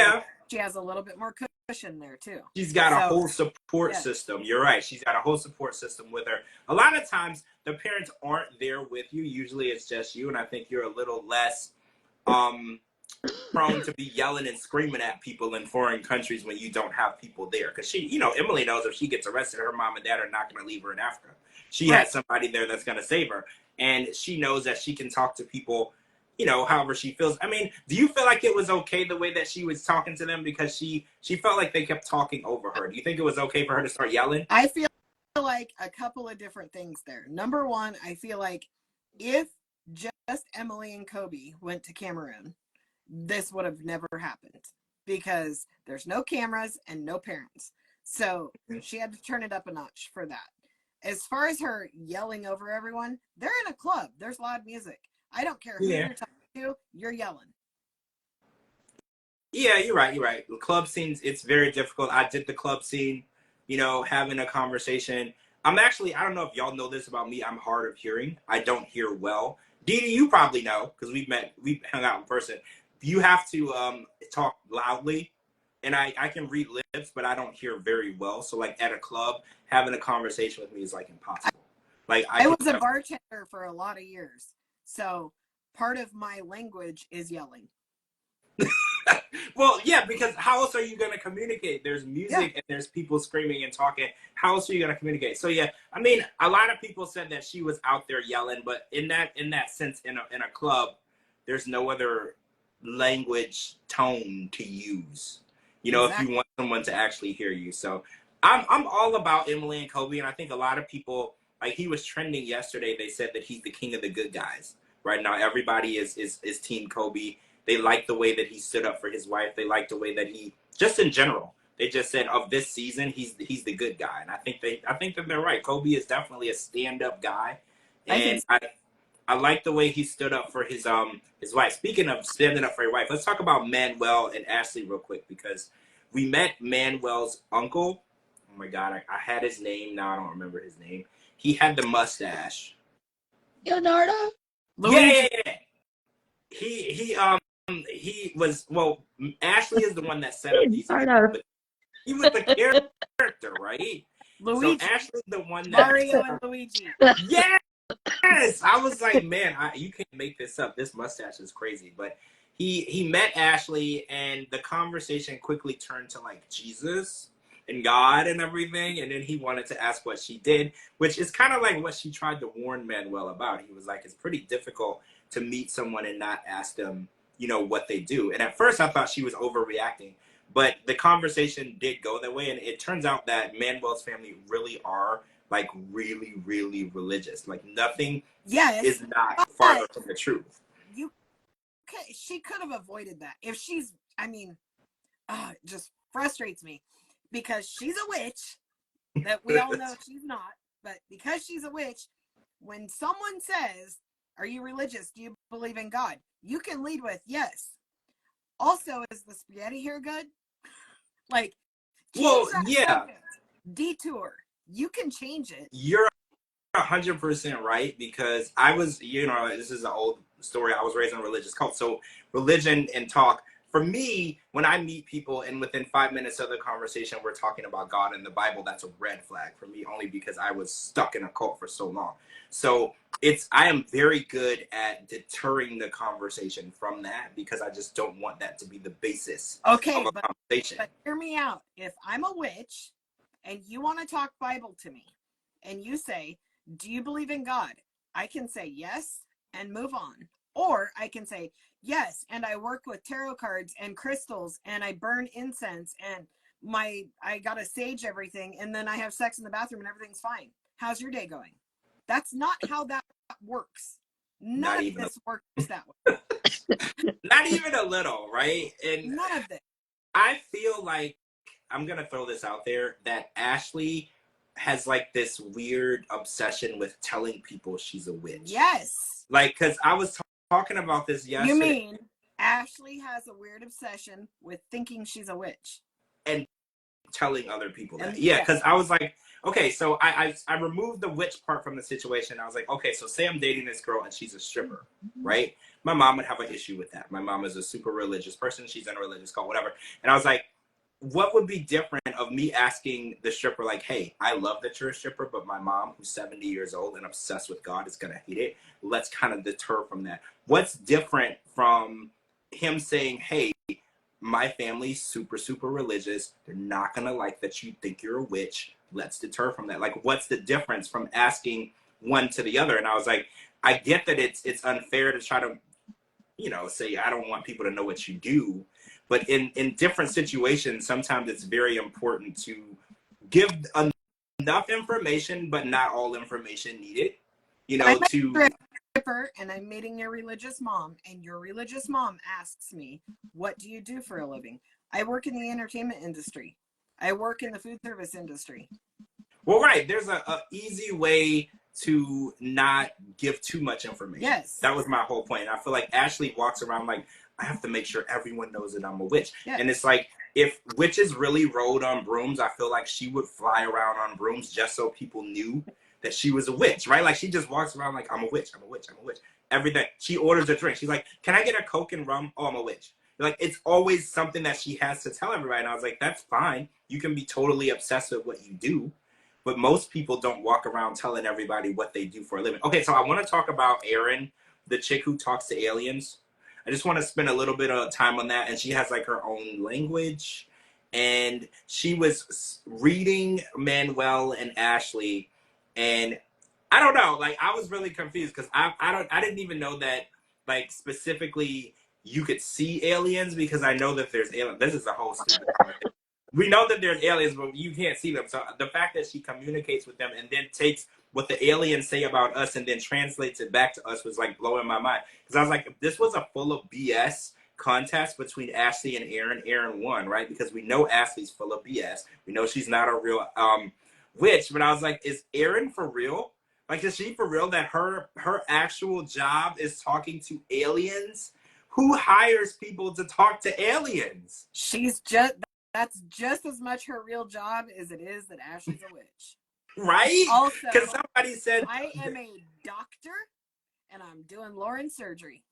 has a little bit more cushion there too. She's got a whole support system. You're right. She's got a whole support system with her. A lot of times the parents aren't there with you. Usually it's just you. And I think you're a little less prone to be yelling and screaming at people in foreign countries when you don't have people there. Because Emily knows if she gets arrested, her mom and dad are not going to leave her in Africa. She has somebody there that's going to save her. And she knows that she can talk to people, however she feels. I mean, do you feel like it was okay the way that she was talking to them? Because she felt like they kept talking over her. Do you think it was okay for her to start yelling? I feel like a couple of different things there. Number one, I feel like if just Emily and Kobe went to Cameroon, this would have never happened because there's no cameras and no parents. So she had to turn it up a notch for that. As far as her yelling over everyone, they're in a club. There's loud music. I don't care who you're talking to, you're yelling. Yeah, you're right. The club scenes, it's very difficult. I did the club scene, having a conversation. I don't know if y'all know this about me. I'm hard of hearing. I don't hear well. Dee Dee, you probably know because we've hung out in person. You have to talk loudly, and I can read lips, but I don't hear very well. So like at a club, having a conversation with me is like impossible. Like I was a bartender for a lot of years, so part of my language is yelling. Well, yeah, because how else are you going to communicate? There's music and there's people screaming and talking. How else are you going to communicate? So yeah, I mean, a lot of people said that she was out there yelling, but in that sense, in a club, there's no other language tone to use. If you want someone to actually hear you. So I'm all about Emily and Kobe, and I think a lot of people, like he was trending yesterday. They said that he's the king of the good guys. Right now, everybody is Team Kobe. They like the way that he stood up for his wife. They like the way that he, just in general, they just said of this season, he's the good guy. And I think that they're right. Kobe is definitely a stand-up guy. And I like the way he stood up for his wife. Speaking of standing up for your wife, let's talk about Manuel and Ashley real quick because we met Manuel's uncle. Oh my God, I had his name. Now I don't remember his name. He had the mustache. Leonardo? Yeah. He was, Ashley is the one that set up these people, but he was the character, right? Luigi. So Ashley's the one that Mario and Luigi. Yes, I was like, man, you can't make this up. This mustache is crazy. But he met Ashley, and the conversation quickly turned to like Jesus and God and everything. And then he wanted to ask what she did, which is kind of like what she tried to warn Manuel about. He was like, it's pretty difficult to meet someone and not ask them, what they do. And at first I thought she was overreacting, but the conversation did go that way. And it turns out that Manuel's family really are like really, really religious. Like nothing Yes, is not farther from the truth. She could have avoided that. If she's, I mean, it just frustrates me because she's a witch that we all know she's not, but because she's a witch, when someone says, "Are you religious? Do you believe in God?" You can lead with yes. Also, is the spaghetti here good? Like, change that subject. Detour. You can change it. You're 100% right, because I was, this is an old story. I was raised in a religious cult. So religion and talk, for me, when I meet people and within 5 minutes of the conversation, we're talking about God and the Bible, that's a red flag for me, only because I was stuck in a cult for so long. So I am very good at deterring the conversation from that, because I just don't want that to be the basis of a conversation. But hear me out. If I'm a witch and you want to talk Bible to me and you say, "Do you believe in God?" I can say yes and move on. Or I can say, "Yes, and I work with tarot cards and crystals and I burn incense and I got to sage everything and then I have sex in the bathroom and everything's fine. How's your day going?" That's not how that works. None of this works that way. Not even a little, right? And none of this. I feel like, I'm going to throw this out there, that Ashley has like this weird obsession with telling people she's a witch. Yes. Like, because I was talking about this yesterday. You mean Ashley has a weird obsession with thinking she's a witch? And telling other people that. Yeah, because I was like, okay, so I removed the witch part from the situation. I was like, okay, so say I'm dating this girl and she's a stripper, right? My mom would have an issue with that. My mom is a super religious person. She's in a religious cult, whatever. And I was like, what would be different of me asking the stripper, like, hey, I love that you're a stripper, but my mom, who's 70 years old and obsessed with God, is going to hate it. Let's kind of deter from that. What's different from him saying, hey, my family's super, super religious. They're not going to like that you think you're a witch. Let's deter from that. Like, what's the difference from asking one to the other? And I was like, I get that it's unfair to try to, say, I don't want people to know what you do. But in different situations, sometimes it's very important to give enough information, but not all information needed, to... And I'm meeting your religious mom, and your religious mom asks me, "What do you do for a living?" I work in the entertainment industry. I work in the food service industry. Well, right. There's a easy way to not give too much information. Yes. That was my whole point. I feel like Ashley walks around like, I have to make sure everyone knows that I'm a witch. Yes. And it's like, if witches really rode on brooms, I feel like she would fly around on brooms just so people knew that she was a witch, right? Like, she just walks around like, I'm a witch, I'm a witch, I'm a witch. Every day. She orders a drink. She's like, can I get a Coke and rum? Oh, I'm a witch. Like, it's always something that she has to tell everybody. And I was like, that's fine. You can be totally obsessed with what you do. But most people don't walk around telling everybody what they do for a living. Okay, so I want to talk about Erin, the chick who talks to aliens. I just want to spend a little bit of time on that. And she has like her own language. And she was reading Manuel and Ashley. And I don't know, like, I was really confused because I didn't even know that, like, specifically you could see aliens, because I know that there's aliens. This is a whole stupid thing. We know that there's aliens, but you can't see them. So the fact that she communicates with them and then takes what the aliens say about us and then translates it back to us was like blowing my mind. Because I was like, if this was a full of BS contest between Ashley and Erin, Erin won, right? Because we know Ashley's full of BS. We know she's not a real witch. But I was like, is Erin for real? Like, is she for real that her actual job is talking to aliens? Who hires people to talk to aliens? That's just as much her real job as it is that Ashley's a witch. Right? Also, because somebody said, I am a doctor and I'm doing Lauren's surgery.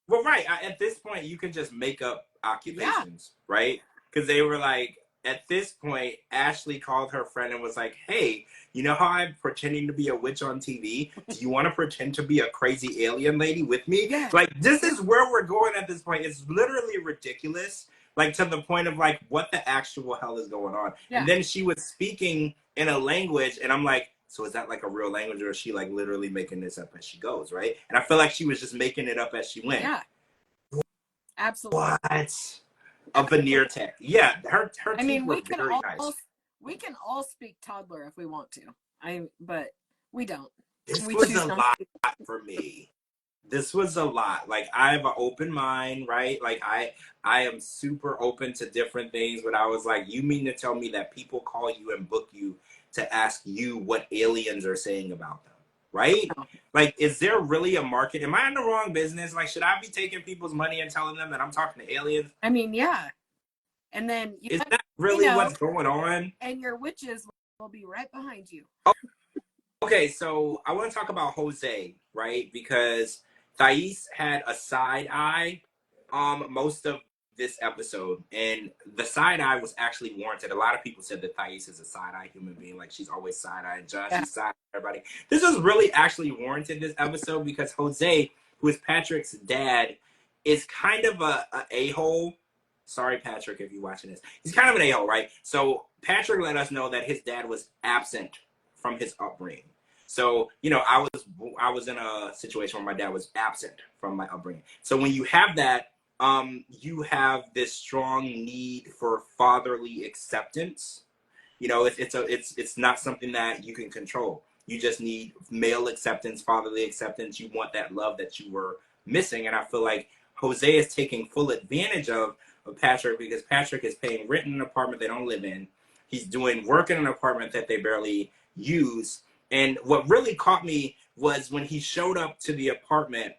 Well, right. At this point, you can just make up occupations, right? Because they were like, at this point, Ashley called her friend and was like, hey, you know how I'm pretending to be a witch on TV? Do you want to pretend to be a crazy alien lady with me? Yeah. Like, this is where we're going at this point. It's literally ridiculous. Like, to the point of, like, what the actual hell is going on? Yeah. And then she was speaking in a language, and I'm like, so is that like a real language, or is she like literally making this up as she goes, right? And I feel like she was just making it up as she went. Yeah. Absolutely. What? A veneer tech. Yeah, her teeth were very nice. We can all speak toddler if we want to. But we don't. This We was choose a not lot to. for me. This was a lot. Like, I have an open mind, right? Like, I am super open to different things, but I was like, you mean to tell me that people call you and book you to ask you what aliens are saying about them, right? No. Like, is there really a market? Am I in the wrong business? Like, should I be taking people's money and telling them that I'm talking to aliens? I mean, yeah. And then Is that really know, what's going on? and your witches will be right behind you. Okay, so I want to talk about Jose, right? Because Thais had a side eye most of this episode, and the side eye was actually warranted. A lot of people said that Thais is a side eye human being, like she's always side eye, Josh, Yeah. she's side eye everybody. This was really actually warranted this episode because Jose, who is Patrick's dad, is kind of a a-hole. Sorry, Patrick, if you're watching this. He's kind of an a-hole, right? So Patrick let us know that his dad was absent from his upbringing. So, you know, I was in a situation where my dad was absent from my upbringing. So when you have that, you have this strong need for fatherly acceptance. You know, it's not something that you can control. You just need male acceptance, fatherly acceptance. You want that love that you were missing. And I feel like Jose is taking full advantage of Patrick because Patrick is paying rent in an apartment they don't live in. He's doing work in an apartment that they barely use. And what really caught me was when he showed up to the apartment.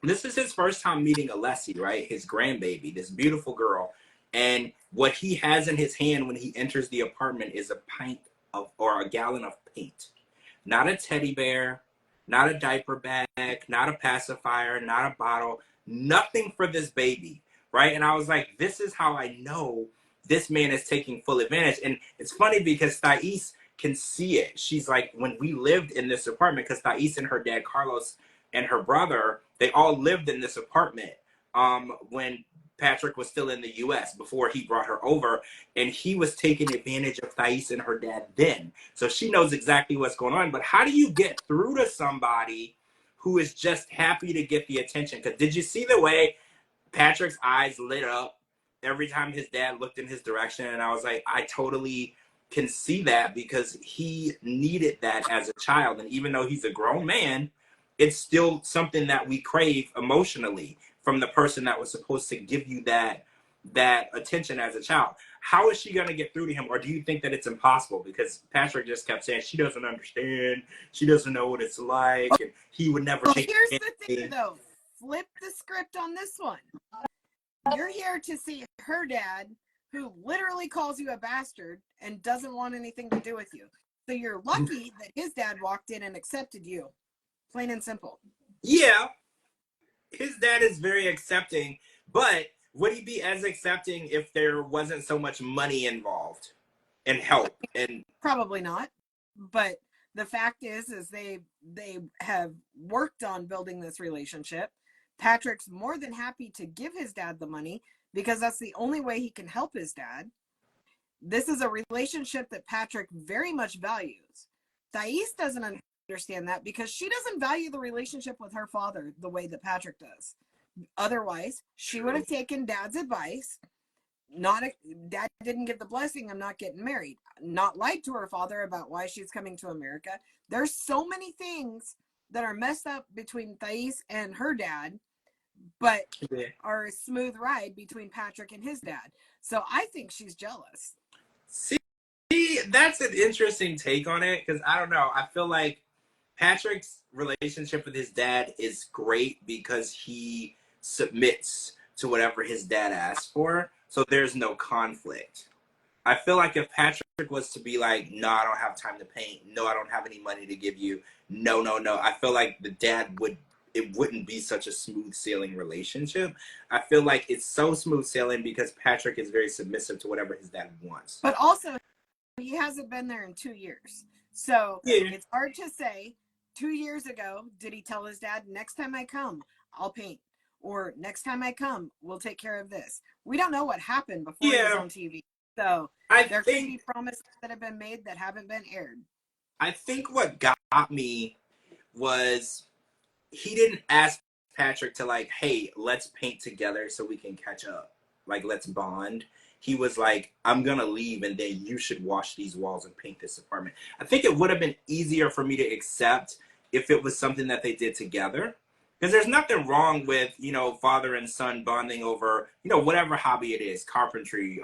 This is his first time meeting Alessi, right? His grandbaby, this beautiful girl. And what he has in his hand when he enters the apartment is a pint of, or a gallon of paint. Not a teddy bear, not a diaper bag, not a pacifier, not a bottle, nothing for this baby, right? And I was like, this is how I know this man is taking full advantage. And it's funny because Thais can see it. She's like, when we lived in this apartment, because Thais and her dad, Carlos, and her brother, they all lived in this apartment when Patrick was still in the U.S. before he brought her over, and he was taking advantage of Thais and her dad then. So she knows exactly what's going on. But how do you get through to somebody who is just happy to get the attention? Because did you see the way Patrick's eyes lit up every time his dad looked in his direction? And I was like, I totally can see that because he needed that as a child. And even though he's a grown man, it's still something that we crave emotionally from the person that was supposed to give you that attention as a child. How is she going to get through to him? Or do you think that it's impossible? Because Patrick just kept saying she doesn't understand, she doesn't know what it's like, and he would never take Here's the thing though, flip the script on this one. You're here to see her dad, who literally calls you a bastard and doesn't want anything to do with you. So you're lucky that his dad walked in and accepted you. Plain and simple. Yeah, his dad is very accepting, but would he be as accepting if there wasn't so much money involved and help? And probably not. But the fact is they have worked on building this relationship. Patrick's more than happy to give his dad the money because that's the only way he can help his dad. This is a relationship that Patrick very much values. Thais doesn't understand that because she doesn't value the relationship with her father the way that Patrick does. Otherwise, she would have taken dad's advice. Dad didn't give the blessing, I'm not getting married. Not lied to her father about why she's coming to America. There's so many things that are messed up between Thais and her dad, but are a smooth ride between Patrick and his dad. So I think she's jealous. See, that's an interesting take on it because I don't know. I feel like Patrick's relationship with his dad is great because he submits to whatever his dad asks for, so there's no conflict. I feel like if Patrick was to be like, no, I don't have time to paint, no, I don't have any money to give you, no, no, no, I feel like the dad it wouldn't be such a smooth sailing relationship. I feel like it's so smooth sailing because Patrick is very submissive to whatever his dad wants. But also, he hasn't been there in 2 years. So It's hard to say. 2 years ago, did he tell his dad, next time I come, I'll paint? Or next time I come, we'll take care of this. We don't know what happened before he was on TV. So there could be promises that have been made that haven't been aired. I think what got me was he didn't ask Patrick to like, hey, let's paint together so we can catch up. like, let's bond. He was like, I'm gonna leave and then you should wash these walls and paint this apartment. I think it would have been easier for me to accept if it was something that they did together. Because there's nothing wrong with, you know, father and son bonding over, you know, whatever hobby it is, carpentry,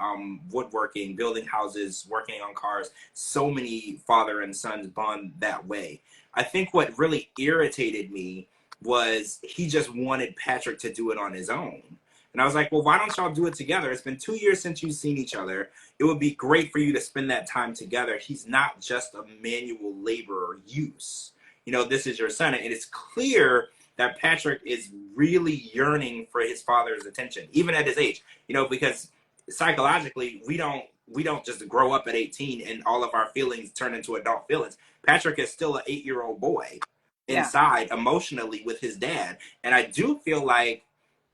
woodworking, building houses, working on cars. So many father and sons bond that way. I think what really irritated me was he just wanted Patrick to do it on his own. And I was like, well, why don't y'all do it together? It's been 2 years since you've seen each other. It would be great for you to spend that time together. He's not just a manual laborer use. You know, this is your son. And it's clear that Patrick is really yearning for his father's attention, even at his age. You know, because psychologically, we don't just grow up at 18 and all of our feelings turn into adult feelings. Patrick is still an 8-year-old boy inside emotionally with his dad. And I do feel like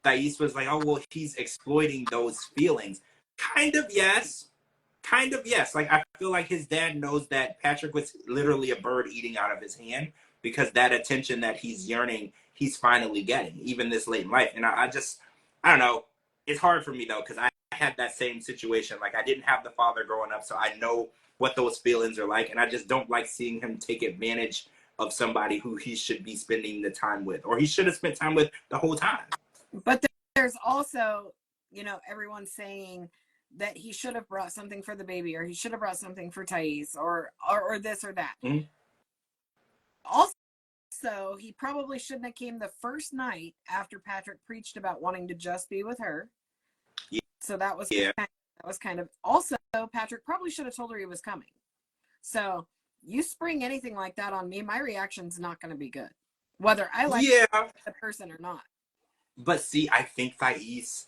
Thais was like, oh, well, he's exploiting those feelings. Kind of, yes. Kind of, yes. Like, I feel like his dad knows that Patrick was literally a bird eating out of his hand because that attention that he's yearning, he's finally getting, even this late in life. And I don't know. It's hard for me, though, because I had that same situation. Like, I didn't have the father growing up, so I know what those feelings are like. And I just don't like seeing him take advantage of somebody who he should be spending the time with, or he should have spent time with the whole time. But there's also, you know, everyone saying that he should have brought something for the baby, or he should have brought something for Thais, or this or that. Mm-hmm. Also, he probably shouldn't have came the first night after Patrick preached about wanting to just be with her. Yeah. So that was kind of also, Patrick probably should have told her he was coming. So you spring anything like that on me, my reaction's not going to be good, whether I like the person or not. But see, I think Thais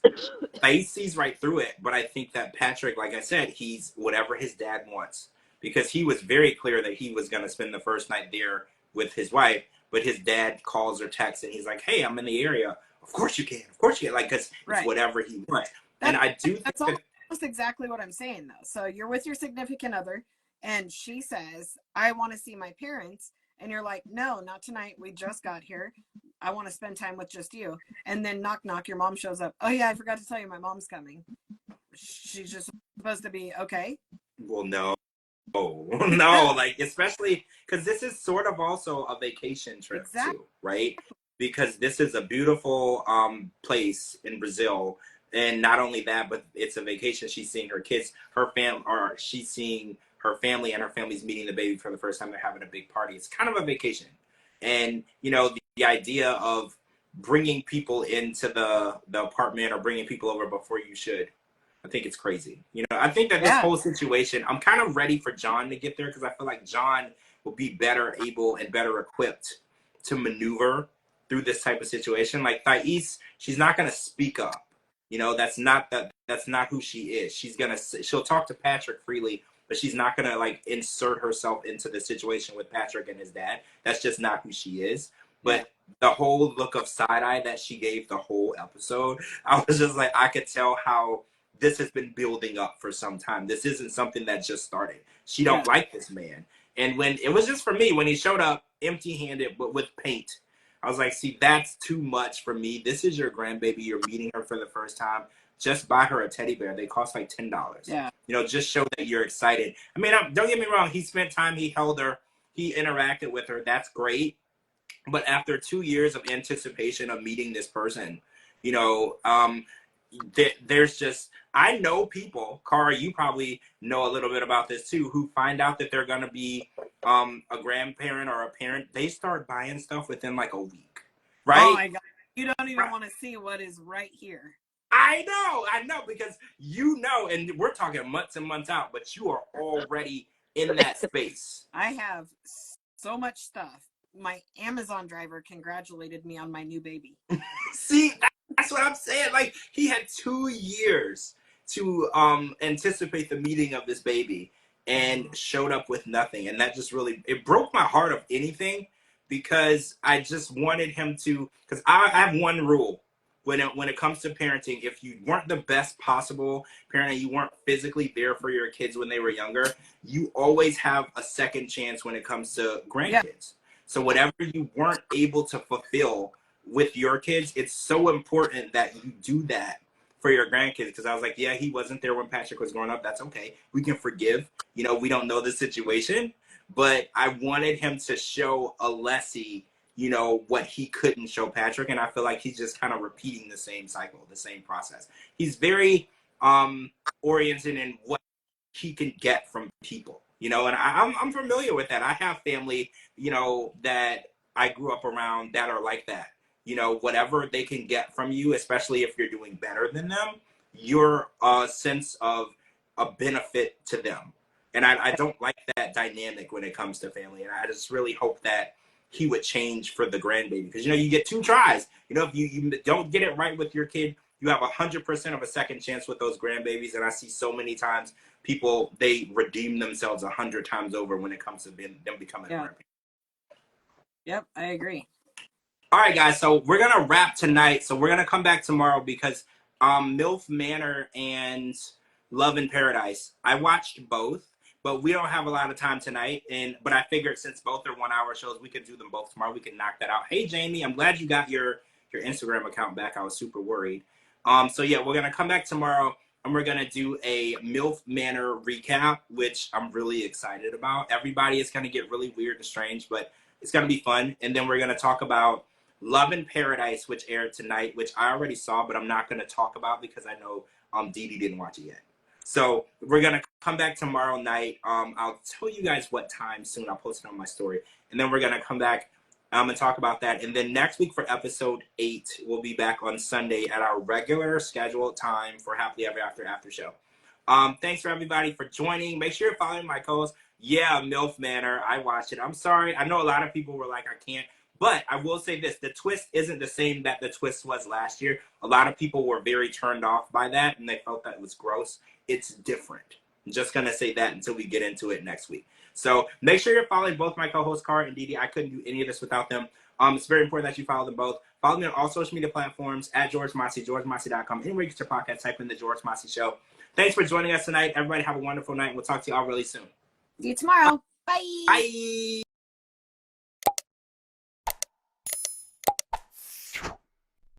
sees right through it. But I think that Patrick, like I said, he's whatever his dad wants. Because he was very clear that he was going to spend the first night there with his wife. But his dad calls or texts and he's like, hey, I'm in the area. Of course you can. Of course you can. Like, because it's whatever he wants. And I do think that's almost exactly what I'm saying, though. So you're with your significant other and she says, I want to see my parents. And you're like, no, not tonight. We just got here. I want to spend time with just you. And then knock, knock, your mom shows up. Oh, yeah, I forgot to tell you my mom's coming. She's just supposed to be okay. Well, no. Oh, no. Like, especially because this is sort of also a vacation trip, too, right? Because this is a beautiful place in Brazil. And not only that, but it's a vacation. She's seeing her kids, her family, or she's seeing her family, and her family's meeting the baby for the first time. They're having a big party. It's kind of a vacation. And, you know, the idea of bringing people into the apartment or bringing people over before you should, I think it's crazy. You know, I think that this whole situation, I'm kind of ready for John to get there because I feel like John will be better able and better equipped to maneuver through this type of situation. Like Thais, she's not going to speak up. You know, that's not who she is. She'll talk to Patrick freely, but she's not going to like insert herself into the situation with Patrick and his dad. That's just not who she is. But the whole look of side-eye that she gave the whole episode, I was just like, I could tell how this has been building up for some time. This isn't something that just started. She don't like this man. And when it was just for me, when he showed up empty-handed but with paint, I was like, see, that's too much for me. This is your grandbaby. You're meeting her for the first time. Just buy her a teddy bear. They cost like $10. Yeah. You know, just show that you're excited. I mean, don't get me wrong. He spent time. He held her. He interacted with her. That's great. But after 2 years of anticipation of meeting this person, you know, there's just, I know people, Cara, you probably know a little bit about this too, who find out that they're going to be a grandparent or a parent. They start buying stuff within like a week, right? Oh my God. You don't even want to see what is right here. I know, because you know, and we're talking months and months out, but you are already in that space. I have so much stuff. My Amazon driver congratulated me on my new baby. See, that's what I'm saying. Like, he had 2 years to anticipate the meeting of this baby and showed up with nothing. And that just really, it broke my heart of anything because I just wanted him to, because I have one rule. When it comes to parenting, if you weren't the best possible parent and you weren't physically there for your kids when they were younger, you always have a second chance when it comes to grandkids. Yeah. So whatever you weren't able to fulfill with your kids, it's so important that you do that for your grandkids, because I was like, yeah, he wasn't there when Patrick was growing up. That's okay. We can forgive. You know, we don't know the situation, but I wanted him to show Alessi, you know, what he couldn't show Patrick, and I feel like he's just kind of repeating the same cycle, the same process. He's very oriented in what he can get from people, you know, and I'm familiar with that. I have family, you know, that I grew up around that are like that. You know, whatever they can get from you, especially if you're doing better than them, you're a sense of a benefit to them. And I don't like that dynamic when it comes to family. And I just really hope that he would change for the grandbaby, because, you know, you get 2 tries. You know, if you don't get it right with your kid, you have 100% of a second chance with those grandbabies. And I see so many times people, they redeem themselves 100 times over when it comes to them becoming a grandparent. Yep, I agree. All right, guys, so we're going to wrap tonight. So we're going to come back tomorrow because MILF Manor and Love in Paradise, I watched both, but we don't have a lot of time tonight. But I figured since both are 1-hour shows, we could do them both tomorrow. We can knock that out. Hey, Jamie, I'm glad you got your Instagram account back. I was super worried. So, yeah, we're going to come back tomorrow, and we're going to do a MILF Manor recap, which I'm really excited about. Everybody is going to get really weird and strange, but it's going to be fun. And then we're going to talk about Love in Paradise, which aired tonight, which I already saw, but I'm not going to talk about because I know Dee Dee didn't watch it yet. So we're going to come back tomorrow night. I'll tell you guys what time soon. I'll post it on my story. And then we're going to come back and talk about that. And then next week for episode 8, we'll be back on Sunday at our regular scheduled time for Happily Ever After show. Thanks for everybody for joining. Make sure you're following my co-host. Yeah, MILF Manor. I watched it. I'm sorry. I know a lot of people were like, I can't. But I will say this, the twist isn't the same that the twist was last year. A lot of people were very turned off by that, and they felt that it was gross. It's different. I'm just going to say that until we get into it next week. So make sure you're following both my co-hosts, Cara and Dee Dee. I couldn't do any of this without them. It's very important that you follow them both. Follow me on all social media platforms, at George Mossey, GeorgeMossey.com. Anywhere you get your podcast, type in The George Mossey Show. Thanks for joining us tonight. Everybody have a wonderful night, and we'll talk to you all really soon. See you tomorrow. Bye. Bye.